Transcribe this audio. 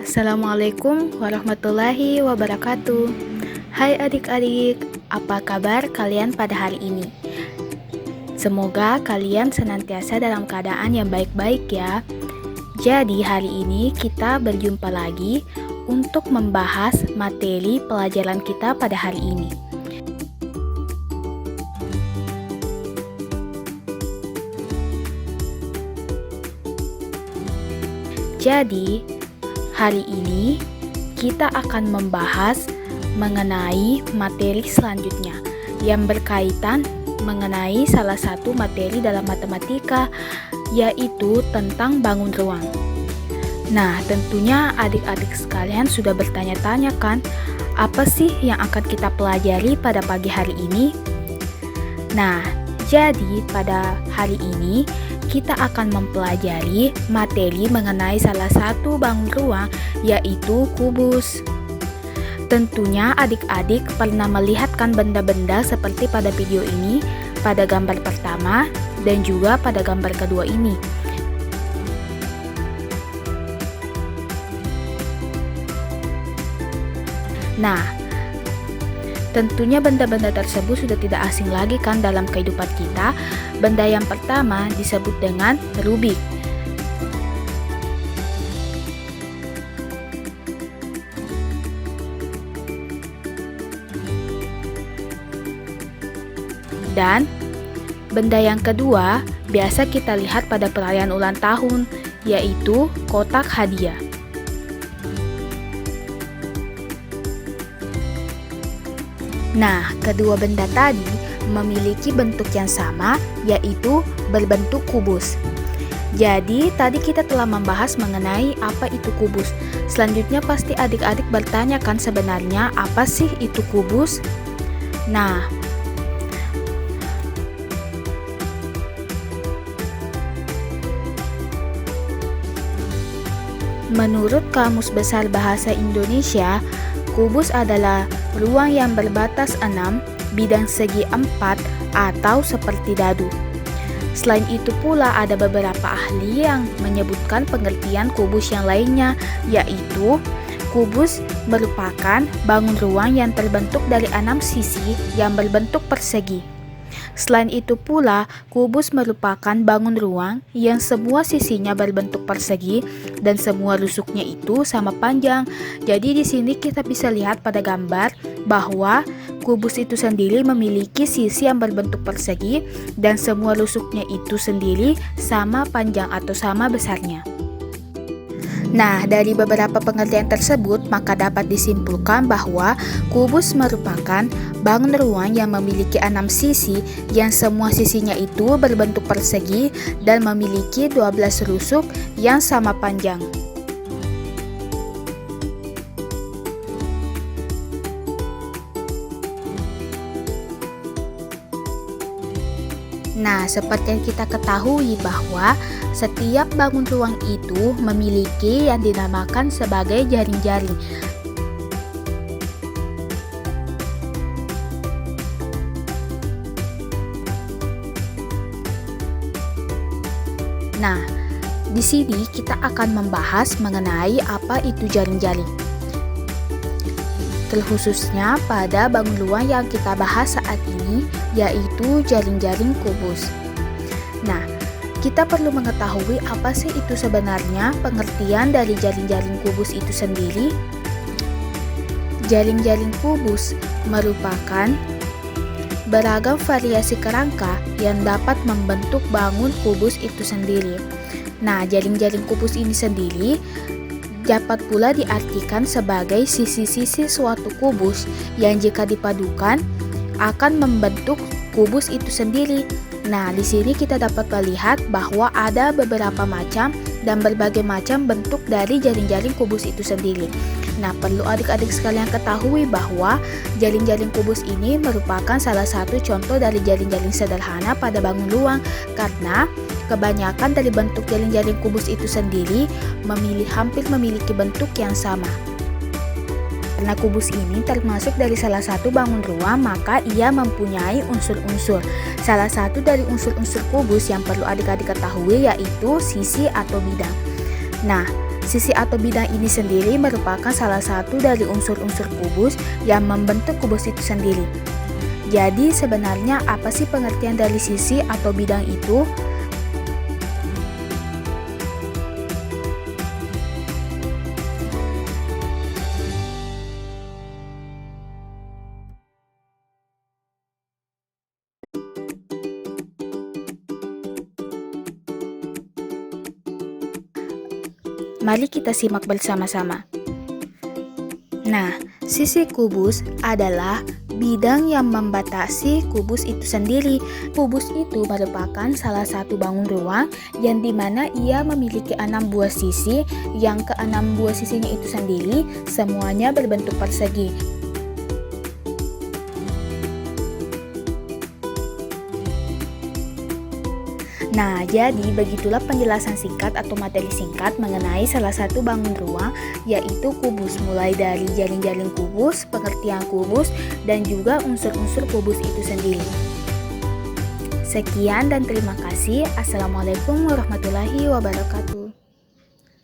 Assalamualaikum warahmatullahi wabarakatuh. Hai adik-adik, apa kabar kalian pada hari ini? Semoga kalian senantiasa dalam keadaan yang baik-baik ya. Jadi hari ini kita berjumpa lagi untuk membahas materi pelajaran kita pada hari ini. Jadi, hari ini kita akan membahas mengenai materi selanjutnya yang berkaitan mengenai salah satu materi dalam matematika, yaitu tentang bangun ruang. Nah, tentunya adik-adik sekalian sudah bertanya-tanya kan, apa sih yang akan kita pelajari pada pagi hari ini? Nah, jadi pada hari ini kita akan mempelajari materi mengenai salah satu bangun ruang, yaitu kubus. Tentunya adik-adik pernah melihat kan benda-benda seperti pada video ini, pada gambar pertama, dan juga pada gambar kedua ini. Nah, tentunya benda-benda tersebut sudah tidak asing lagi kan dalam kehidupan kita. Benda yang pertama disebut dengan Rubik. Dan benda yang kedua biasa kita lihat pada perayaan ulang tahun, yaitu kotak hadiah. Nah, kedua benda tadi memiliki bentuk yang sama, yaitu berbentuk kubus. Jadi, tadi kita telah membahas mengenai apa itu kubus. Selanjutnya pasti adik-adik bertanya kan sebenarnya apa sih itu kubus? Nah, menurut Kamus Besar Bahasa Indonesia, kubus adalah ruang yang berbatas 6, bidang segi 4, atau seperti dadu. Selain itu pula ada beberapa ahli yang menyebutkan pengertian kubus yang lainnya, yaitu kubus merupakan bangun ruang yang terbentuk dari 6 sisi yang berbentuk persegi. Selain itu pula, kubus merupakan bangun ruang yang semua sisinya berbentuk persegi dan semua rusuknya itu sama panjang. Jadi di sini kita bisa lihat pada gambar bahwa kubus itu sendiri memiliki sisi yang berbentuk persegi dan semua rusuknya itu sendiri sama panjang atau sama besarnya. Nah, dari beberapa pengertian tersebut, maka dapat disimpulkan bahwa kubus merupakan bangun ruang yang memiliki 6 sisi yang semua sisinya itu berbentuk persegi dan memiliki 12 rusuk yang sama panjang. Nah, seperti yang kita ketahui bahwa setiap bangun ruang itu memiliki yang dinamakan sebagai jaring-jaring. Nah, di sini kita akan membahas mengenai apa itu jaring-jaring. Terkhususnya pada bangun ruang yang kita bahas saat ini, yaitu jaring-jaring kubus. Nah, kita perlu mengetahui apa sih itu sebenarnya pengertian dari jaring-jaring kubus itu sendiri. Jaring-jaring kubus merupakan beragam variasi kerangka yang dapat membentuk bangun kubus itu sendiri. Nah, jaring-jaring kubus ini sendiri dapat pula diartikan sebagai sisi-sisi suatu kubus yang jika dipadukan akan membentuk kubus itu sendiri. Nah, di sini kita dapat melihat bahwa ada beberapa macam dan berbagai macam bentuk dari jaring-jaring kubus itu sendiri. Nah, perlu adik-adik sekalian ketahui bahwa jaring-jaring kubus ini merupakan salah satu contoh dari jaring-jaring sederhana pada bangun ruang, karena kebanyakan dari bentuk jaring-jaring kubus itu sendiri hampir memiliki bentuk yang sama. Karena kubus ini termasuk dari salah satu bangun ruang, maka ia mempunyai unsur-unsur. Salah satu dari unsur-unsur kubus yang perlu adik-adik ketahui yaitu sisi atau bidang. Nah, Sisi atau bidang ini sendiri merupakan salah satu dari unsur-unsur kubus yang membentuk kubus itu sendiri. Jadi sebenarnya apa sih pengertian dari sisi atau bidang itu? Mari kita simak bersama-sama. Nah, sisi kubus adalah bidang yang membatasi kubus itu sendiri. Kubus itu merupakan salah satu bangun ruang yang dimana ia memiliki 6 buah sisi, yang ke-6 buah sisinya itu sendiri semuanya berbentuk persegi. Nah, jadi begitulah penjelasan singkat atau materi singkat mengenai salah satu bangun ruang, yaitu kubus, mulai dari jaring-jaring kubus, pengertian kubus, dan juga unsur-unsur kubus itu sendiri. Sekian dan terima kasih. Assalamualaikum warahmatullahi wabarakatuh.